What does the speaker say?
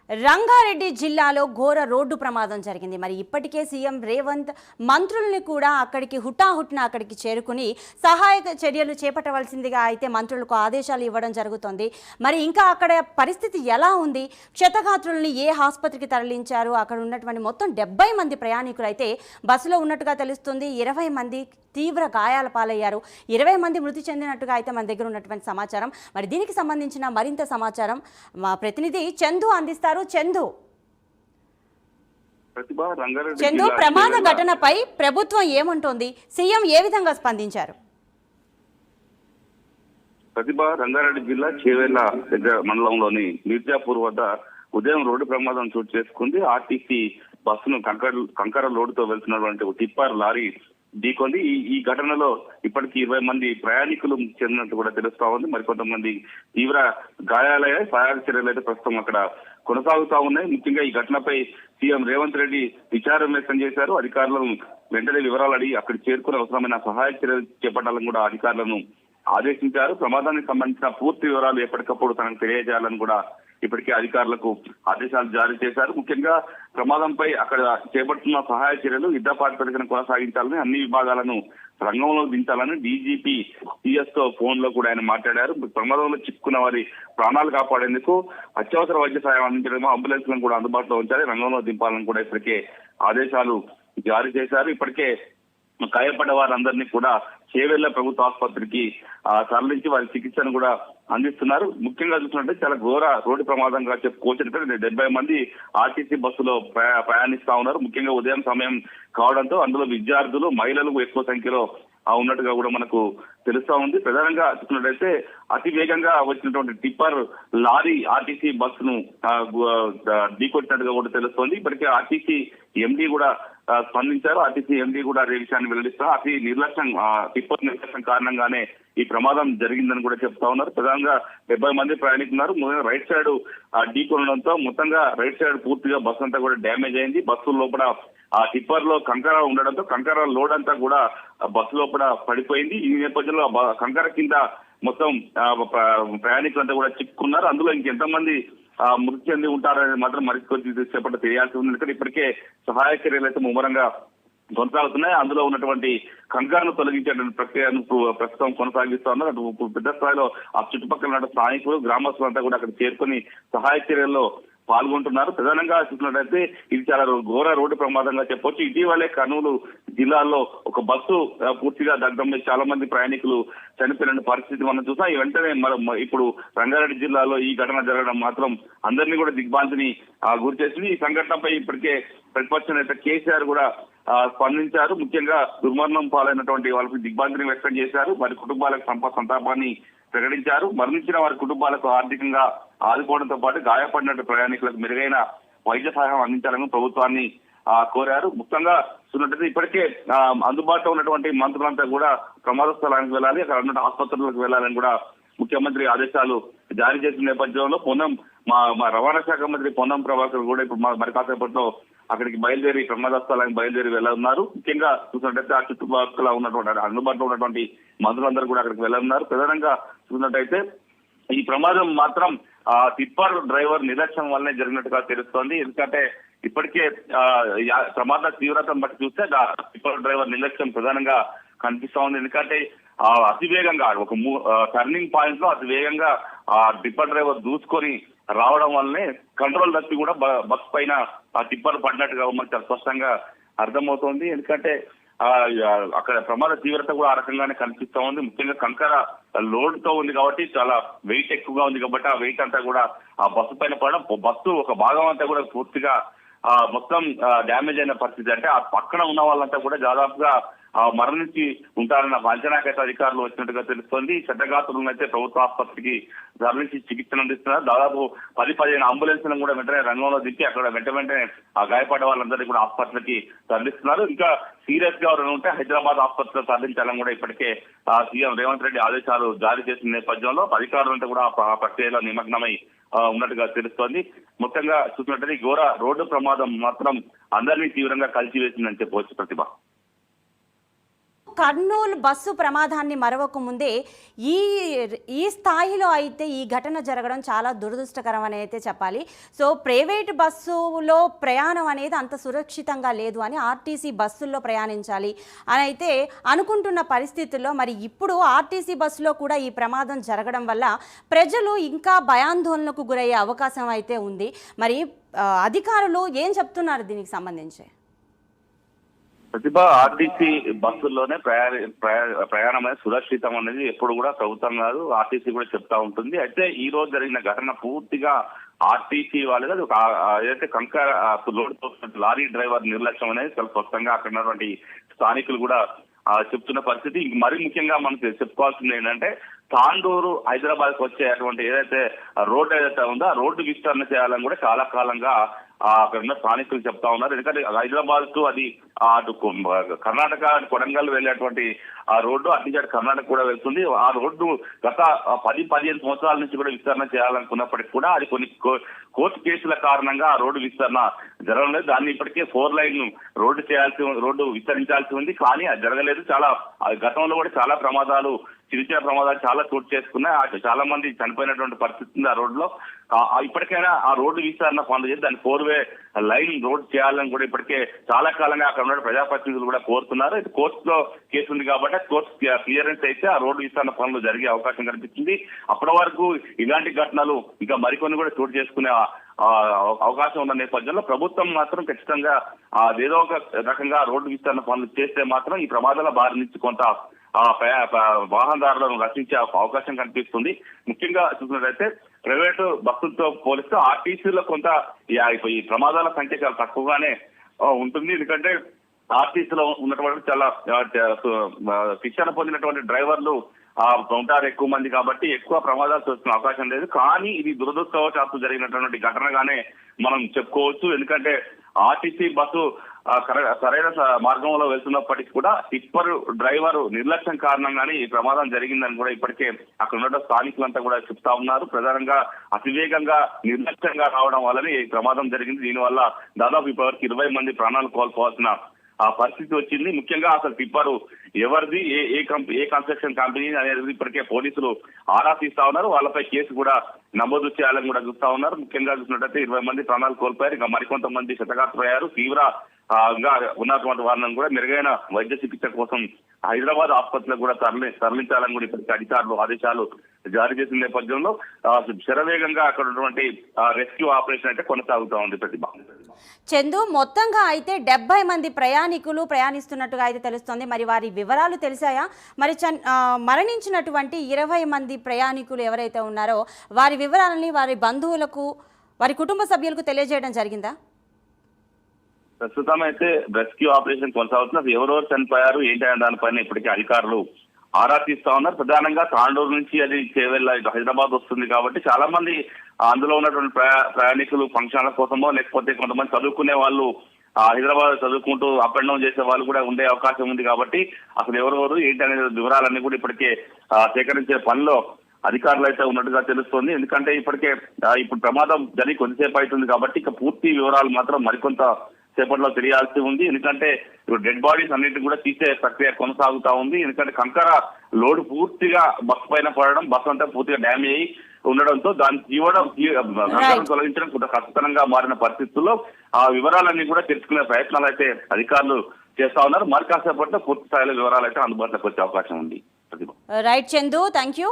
రంగారెడ్డి జిల్లాలో ఘోర రోడ్డు ప్రమాదం జరిగింది. మరి ఇప్పటికే సీఎం రేవంత్ మంత్రుల్ని కూడా హుటాహుటిన అక్కడికి చేరుకుని సహాయక చర్యలు చేపట్టవలసిందిగా అయితే మంత్రులకు ఆదేశాలు ఇవ్వడం జరుగుతోంది. మరి ఇంకా అక్కడ పరిస్థితి ఎలా ఉంది? క్షతగాత్రుల్ని ఏ ఆసుపత్రికి తరలించారు? అక్కడ ఉన్నటువంటి మొత్తం 70 మంది ప్రయాణికులు అయితే బస్సులో ఉన్నట్టుగా తెలుస్తుంది. 20 మంది తీవ్ర గాయాల పాలయ్యారు. 20 మంది మృతి చెందినట్టుగా అయితే మన దగ్గర ఉన్నటువంటి సమాచారం. మరి దీనికి సంబంధించిన మరింత సమాచారం మా ప్రతినిధి చందు అందిస్తారు. చందు, ప్రమాద ఘటనపై ప్రభుత్వం ఏమంటోంది? సీఎం ఏ విధంగా స్పందించారు? రంగారెడ్డి జిల్లా చేవెళ్ల మండలంలోని మిర్జాపూర్ వద్ద ఉదయం రోడ్డు ప్రమాదం చోటు చేసుకుంది. ఆర్టీసీ బస్సును కంకర లోడుతో వెళ్తున్నటువంటి టిప్పర్ లారీ ఢీకొంది. ఈ ఘటనలో ఇప్పటికీ 20 మంది ప్రయాణికులు చెందినట్టు కూడా తెలుస్తా ఉంది. మరికొంతమంది తీవ్ర గాయాలయ్యాయి. సహాయక చర్యలు అయితే ప్రస్తుతం అక్కడ కొనసాగుతా ఉన్నాయి. ముఖ్యంగా ఈ ఘటనపై సీఎం రేవంత్ రెడ్డి విచారం వ్యక్తం చేశారు. అధికారులను వెంటనే వివరాలు అడిగి అక్కడ చేరుకుని అవసరమైన సహాయక చర్యలు చేపట్టాలని కూడా అధికారులను ఆదేశించారు. ప్రమాదానికి సంబంధించిన పూర్తి వివరాలు ఎప్పటికప్పుడు తనకు తెలియజేయాలని కూడా ఇప్పటికే అధికారులకు ఆదేశాలు జారీ చేశారు. ముఖ్యంగా ప్రమాదంపై అక్కడ చేపడుతున్న సహాయ చర్యలు యుద్ధ ప్రాతిపదికన కొనసాగించాలని, అన్ని విభాగాలను రంగంలో దించాలని డీజీపీ సిఎస్ తో ఫోన్ లో కూడా ఆయన మాట్లాడారు. ప్రమాదంలో చిక్కుకున్న వారి ప్రాణాలు కాపాడేందుకు అత్యవసర వైద్య సహాయం అందించడం, అంబులెన్స్లను కూడా అందుబాటులో ఉంచాలి, రంగంలో దింపాలని కూడా ఇప్పటికే ఆదేశాలు జారీ చేశారు. ఇప్పటికే గాయపడ్డ వారందరినీ కూడా చేవెళ్ల ప్రభుత్వ ఆసుపత్రికి తరలించి వారి చికిత్సను కూడా అందిస్తున్నారు. ముఖ్యంగా చూసినట్టే చాలా ఘోర రోడ్డు ప్రమాదంగా చెప్పుకోవచ్చు. 70 మంది ఆర్టీసీ బస్సులో ప్రయాణిస్తా ఉన్నారు. ముఖ్యంగా ఉదయం సమయం కావడంతో అందులో విద్యార్థులు, మహిళలు ఎక్కువ సంఖ్యలో ఉన్నట్టుగా కూడా మనకు తెలుస్తా ఉంది. ప్రధానంగా చూసినట్టయితే అతి వేగంగా వచ్చినటువంటి టిప్పర్ లారీ ఆర్టీసీ బస్సును ఢీకొట్టినట్టుగా కూడా తెలుస్తోంది. ఇప్పటికే ఆర్టీసీ ఎండీ కూడా స్పందించారు. ఆర్టీసీ ఎండీ కూడా అదే విషయాన్ని వెల్లడిస్తారు. అతి నిర్లక్ష్యం, టిప్పర్ నిర్లక్ష్యం కారణంగానే ఈ ప్రమాదం జరిగిందని కూడా చెప్తా ఉన్నారు. ప్రధానంగా 70 మంది ప్రయాణికున్నారు. రైట్ సైడ్ ఢీకొనడంతో మొత్తంగా రైట్ సైడ్ పూర్తిగా బస్సు అంతా కూడా డ్యామేజ్ అయింది. బస్సు లోపల ఆ టిప్పర్ లో కంకర ఉండడంతో కంకర లోడ్ అంతా కూడా బస్సు లోపల పడిపోయింది. ఈ నేపథ్యంలో కంకర కింద మొత్తం ప్రయాణికులంతా కూడా చిక్కుకున్నారు. అందులో ఇంకెంతమంది మృతి చెంది ఉంటారనేది మాత్రం మరికొద్ది సేపట్లో తెలియాల్సి ఉంది. ఎందుకంటే ఇప్పటికే సహాయక చర్యలు అయితే ముమ్మరంగా కొనసాగుతున్నాయి. అందులో ఉన్నటువంటి కంకరను తొలగించేటువంటి ప్రక్రియను ప్రస్తుతం కొనసాగిస్తా ఉన్నారు. అటు పెద్ద స్థాయిలో ఆ చుట్టుపక్కల ఉన్న స్థానికులు, గ్రామస్తులంతా కూడా అక్కడ చేరుకుని సహాయక చర్యల్లో పాల్గొంటున్నారు. ప్రధానంగా చూసినట్టయితే ఇది చాలా ఘోర రోడ్డు ప్రమాదంగా చెప్పొచ్చు. ఇటీవలే కర్నూలు జిల్లాలో ఒక బస్సు పూర్తిగా దగ్ధమై చాలా మంది ప్రయాణికులు చనిపోయిన పరిస్థితి మనం చూసాం. ఈ వెంటనే ఇప్పుడు రంగారెడ్డి జిల్లాలో ఈ ఘటన జరగడం మాత్రం అందరినీ కూడా దిగ్భ్రాంతిని గురి చేసింది. ఈ సంఘటనపై ఇప్పటికే ప్రతిపక్ష నేత కేసీఆర్ కూడా స్పందించారు. ముఖ్యంగా దుర్మరణం పాలైనటువంటి వాళ్ళకి దిగ్భ్రాంతిని వ్యక్తం చేశారు. వారి కుటుంబాలకు సంతాపాన్ని ప్రకటించారు. మరణించిన వారి కుటుంబాలకు ఆర్థికంగా ఆదుకోవడంతో పాటు గాయపడినట్టు ప్రయాణికులకు మెరుగైన వైద్య సహాయం అందించాలని ప్రభుత్వాన్ని కోరారు. ముఖ్యంగా చూసినట్టయితే ఇప్పటికే అందుబాటులో ఉన్నటువంటి మంత్రులంతా కూడా ప్రమాద స్థలానికి వెళ్ళాలి, అక్కడ ఉన్న ఆసుపత్రులకు వెళ్లాలని కూడా ముఖ్యమంత్రి ఆదేశాలు జారీ చేసిన నేపథ్యంలో మా రవాణా శాఖ మంత్రి పొన్నం ప్రభాకర్ కూడా ఇప్పుడు మరి కాసేపట్లో అక్కడికి బయలుదేరి ప్రమాద స్థలానికి బయలుదేరి వెళ్తున్నారు. ముఖ్యంగా చూసినట్టయితే ఆ చుట్టుపక్కల ఉన్నటువంటి అందుబాటులో ఉన్నటువంటి మంత్రులందరూ కూడా అక్కడికి వెళ్తున్నారు. ప్రధానంగా చూసినట్టయితే ఈ ప్రమాదం మాత్రం టిప్పర్ డ్రైవర్ నిర్లక్ష్యం వల్లనే జరిగినట్టుగా తెలుస్తోంది. ఎందుకంటే ఇప్పటికే ప్రమాద తీవ్రతను బట్టి చూస్తే టిప్పర్ డ్రైవర్ నిర్లక్ష్యం ప్రధానంగా కనిపిస్తా ఉంది. ఎందుకంటే అతివేగంగా ఒక టర్నింగ్ పాయింట్ లో అతివేగంగా టిప్పర్ డ్రైవర్ దూసుకొని రావడం వల్లనే కంట్రోల్ తప్పి కూడా బస్ పైన ఆ టిప్పర్ పడినట్టుగా మనకు చాలా స్పష్టంగా అర్థమవుతోంది. ఎందుకంటే అక్కడ ప్రమాద తీవ్రత కూడా ఆ రకంగానే కనిపిస్తా ఉంది. ముఖ్యంగా కంకర లోడ్ తో ఉంది కాబట్టి చాలా వెయిట్ ఎక్కువగా ఉంది కాబట్టి ఆ వెయిట్ అంతా కూడా ఆ బస్సు పైన పడడం, బస్సు ఒక భాగం అంతా కూడా పూర్తిగా మొత్తం డ్యామేజ్ అయిన పరిస్థితి. అంటే ఆ పక్కన ఉన్న వాళ్ళంతా కూడా దాదాపుగా మరణించి ఉంటారన్న అంచనాకైతే అధికారులు వచ్చినట్టుగా తెలుస్తోంది. క్షతగాత్రులను అయితే ప్రభుత్వ ఆసుపత్రికి తరలించి చికిత్సను అందిస్తున్నారు. దాదాపు 10-15 అంబులెన్స్లను కూడా వెంటనే రంగంలో దించి అక్కడ వెంటనే ఆ గాయపడ్డ వాళ్ళందరినీ కూడా ఆసుపత్రికి తరలిస్తున్నారు. ఇంకా సీరియస్ గా ఎవరైనా ఉంటే హైదరాబాద్ ఆసుపత్రిలో తరలించాలని కూడా ఇప్పటికే సీఎం రేవంత్ రెడ్డి ఆదేశాలు జారీ చేసిన నేపథ్యంలో అధికారులంతా కూడా ఆ ప్రక్రియలో నిమగ్నమై ఉన్నట్టుగా తెలుస్తోంది. మొత్తంగా చూసినట్టయితే ఘోర రోడ్డు ప్రమాదం మాత్రం అందరినీ తీవ్రంగా కలిసివేసిందని చెప్పవచ్చు. ప్రతిభ. కర్నూలు బస్సు ప్రమాదాన్ని మరవక ముందే ఈ ఈ స్థాయిలో అయితే ఈ ఘటన జరగడం చాలా దురదృష్టకరం అని అయితే చెప్పాలి. సో ప్రైవేట్ బస్సులో ప్రయాణం అనేది అంత సురక్షితంగా లేదు అని ఆర్టీసీ బస్సుల్లో ప్రయాణించాలి అని అయితే అనుకుంటున్న పరిస్థితుల్లో మరి ఇప్పుడు ఆర్టీసీ బస్సులో కూడా ఈ ప్రమాదం జరగడం వల్ల ప్రజలు ఇంకా భయాందోళనకు గురయ్యే అవకాశం అయితే ఉంది. మరి అధికారులు ఏం చెప్తున్నారు దీనికి సంబంధించి? ప్రతిభ, ఆర్టీసీ బస్సుల్లోనే ప్రయాణం అనేది సురక్షితం అనేది ఎప్పుడు కూడా ప్రభుత్వం కాదు, ఆర్టీసీ కూడా చెప్తా ఉంటుంది. అయితే ఈ రోజు జరిగిన ఘటన పూర్తిగా ఆర్టీసీ వాళ్ళది. అది ఏదైతే కంకర లోడ్ లారీ డ్రైవర్ నిర్లక్ష్యం అనేది చాలా స్పష్టంగా అక్కడ ఉన్నటువంటి స్థానికులు కూడా చెప్తున్న పరిస్థితి. మరి ముఖ్యంగా మనం చెప్పుకోవాల్సింది ఏంటంటే తాండూరు హైదరాబాద్ కు వచ్చే అటువంటి ఏదైతే రోడ్డు ఏదైతే ఉందో ఆ రోడ్డు విస్తరణ చేయాలని కూడా చాలా కాలంగా అక్కడ ఉన్న స్థానికులు చెప్తా ఉన్నారు. ఎందుకంటే హైదరాబాద్ కు అది అటు కర్ణాటక కొడంగల్ వెళ్ళేటువంటి ఆ రోడ్డు అటు నుంచి కర్ణాటక కూడా వెళ్తుంది. ఆ రోడ్డు గత 10-15 సంవత్సరాల నుంచి కూడా విస్తరణ చేయాలనుకున్నప్పటికీ కూడా అది కొన్ని కోర్టు కేసుల కారణంగా ఆ రోడ్డు విస్తరణ జరగలేదు. దాన్ని ఇప్పటికే 4 లైన్ రోడ్డు విస్తరించాల్సి ఉంది, కానీ అది జరగలేదు. చాలా గతంలో కూడా చాలా ప్రమాదాలు, చిన్న ప్రమాదాలు చాలా చోటు చేసుకున్నాయి. చాలా మంది చనిపోయినటువంటి పరిస్థితి ఉంది ఆ రోడ్డులో. ఇప్పటికైనా ఆ రోడ్డు విస్తరణ పనులు చేసి దాన్ని 4-వే లైన్ రోడ్ చేయాలని కూడా ఇప్పటికే చాలా కాలంగా అక్కడ ఉన్న ప్రజాప్రతినిధులు కూడా కోరుతున్నారు. ఇది కోర్టులో కేసు ఉంది కాబట్టి కోర్టు క్లియరెన్స్ అయితే ఆ రోడ్డు విస్తరణ పనులు జరిగే అవకాశం కనిపిస్తుంది. అప్పటి వరకు ఇలాంటి ఘటనలు ఇంకా మరికొన్ని కూడా చోటు చేసుకునే అవకాశం ఉన్న నేపథ్యంలో ప్రభుత్వం మాత్రం ఖచ్చితంగా ఏదో ఒక రకంగా రోడ్డు విస్తరణ పనులు చేస్తే మాత్రం ఈ ప్రమాదాల బారి నుంచి కొంత వాహనదారులను రక్షించే అవకాశం కనిపిస్తుంది. ముఖ్యంగా చూసినట్లయితే ప్రైవేటు బస్సులతో పోలిస్తే ఆర్టీసీలో కొంత ఈ ప్రమాదాల సంఖ్య చాలా తక్కువగానే ఉంటుంది. ఎందుకంటే ఆర్టీసీలో ఉన్నటువంటి చాలా శిక్షణ పొందినటువంటి డ్రైవర్లు ఉంటారు ఎక్కువ మంది, కాబట్టి ఎక్కువ ప్రమాదాలు చూస్తున్న అవకాశం లేదు. కానీ ఇది దురదృష్టవశాత్తు జరిగినటువంటి ఘటనగానే మనం చెప్పుకోవచ్చు. ఎందుకంటే ఆర్టీసీ బస్సు సరైన మార్గంలో వెళ్తున్నప్పటికీ కూడా టిప్పర్ డ్రైవర్ నిర్లక్ష్యం కారణంగానే ఈ ప్రమాదం జరిగిందని కూడా ఇప్పటికే అక్కడ ఉన్న స్థానికులంతా కూడా చెప్తా ఉన్నారు. ప్రధానంగా అతివేగంగా నిర్లక్ష్యంగా రావడం వల్లనే ఈ ప్రమాదం జరిగింది. దీనివల్ల దాదాపు ఇప్పటివరకు 20 మంది ప్రాణాలు కోల్పోవాల్సిన పరిస్థితి వచ్చింది. ముఖ్యంగా అసలు టిప్పరు ఎవరిది, ఏ కన్స్ట్రక్షన్ కంపెనీ అనేది ఇప్పటికే పోలీసులు ఆరా తీస్తా ఉన్నారు. వాళ్ళపై కేసు కూడా నమోదు చేయాలని కూడా చూస్తా ఉన్నారు. ముఖ్యంగా చూసినట్టయితే 20 మంది ప్రాణాలు కోల్పోయారు. ఇంకా మరికొంతమంది క్షతగాత్రయ్యారు. తీవ్రంగా ఉన్నటువంటి వారిని కూడా మెరుగైన వైద్య చికిత్స కోసం హైదరాబాద్ ఆసుపత్రికి కూడా తరలించాలని కూడా ఇప్పటికే అధికారులు ఆదేశాలు జారీ చేసిన నేపథ్యంలో శరవేగంగా అక్కడ ఉన్నటువంటి రెస్క్యూ ఆపరేషన్ అయితే కొనసాగుతా ఉంది. ప్రతిభ, చందు, మొత్తంగా అయితే 70 మంది ప్రయాణికులు ప్రయాణిస్తున్నట్టుగా అయితే తెలుస్తోంది. మరి వారి వివరాలు తెలిసాయా? మరి మరణించినటువంటి 20 మంది ప్రయాణికులు ఎవరైతే ఉన్నారో వారి వివరాలని వారి బంధువులకు, వారి కుటుంబ సభ్యులకు తెలియజేయడం జరిగిందా? ప్రస్తుతం అయితే రెస్క్యూ ఆపరేషన్ కొనసాగుతున్నారు. ఎవరెవరు చనిపోయారు ఏంటి అనే దానిపైన ఇప్పటికే అధికారులు ఆరా తీస్తా ఉన్నారు. ప్రధానంగా తాండూరు నుంచి అది చేవెళ్ళ హైదరాబాద్ వస్తుంది కాబట్టి చాలా మంది అందులో ఉన్నటువంటి ప్రయాణికులు ఫంక్షన్ల కోసమో లేకపోతే కొంతమంది చదువుకునే వాళ్ళు హైదరాబాద్ చదువుకుంటూ అప్ అండ్ డౌన్ చేసే వాళ్ళు కూడా ఉండే అవకాశం ఉంది. కాబట్టి అసలు ఎవరెవరు ఏంటి అనే వివరాలన్నీ కూడా ఇప్పటికే సేకరించే పనిలో అధికారులు అయితే ఉన్నట్టుగా తెలుస్తోంది. ఎందుకంటే ఇప్పటికే ఇప్పుడు ప్రమాదం జరిగి కొద్దిసేపు అవుతుంది కాబట్టి ఇక పూర్తి వివరాలు మాత్రం మరికొంత సేపట్లో తెలియాల్సి ఉంది. ఎందుకంటే ఇప్పుడు డెడ్ బాడీస్ అన్నింటినీ కూడా తీసే ప్రక్రియ కొనసాగుతా ఉంది. ఎందుకంటే కంకర లోడ్ పూర్తిగా బస్సు పైన పడడం, బస్సు అంతా పూర్తిగా డ్యామేజ్ అయ్యి ఉండడంతో దాన్ని తొలగించడం కొంత కష్టతరంగా మారిన పరిస్థితుల్లో ఆ వివరాలన్నీ కూడా తెలుసుకునే ప్రయత్నాలు అయితే అధికారులు చేస్తా ఉన్నారు. మరి కాసేపట్లో పూర్తి స్థాయిలో వివరాలు అయితే అందుబాటులోకి వచ్చే అవకాశం ఉంది. Right Chandu, thank you.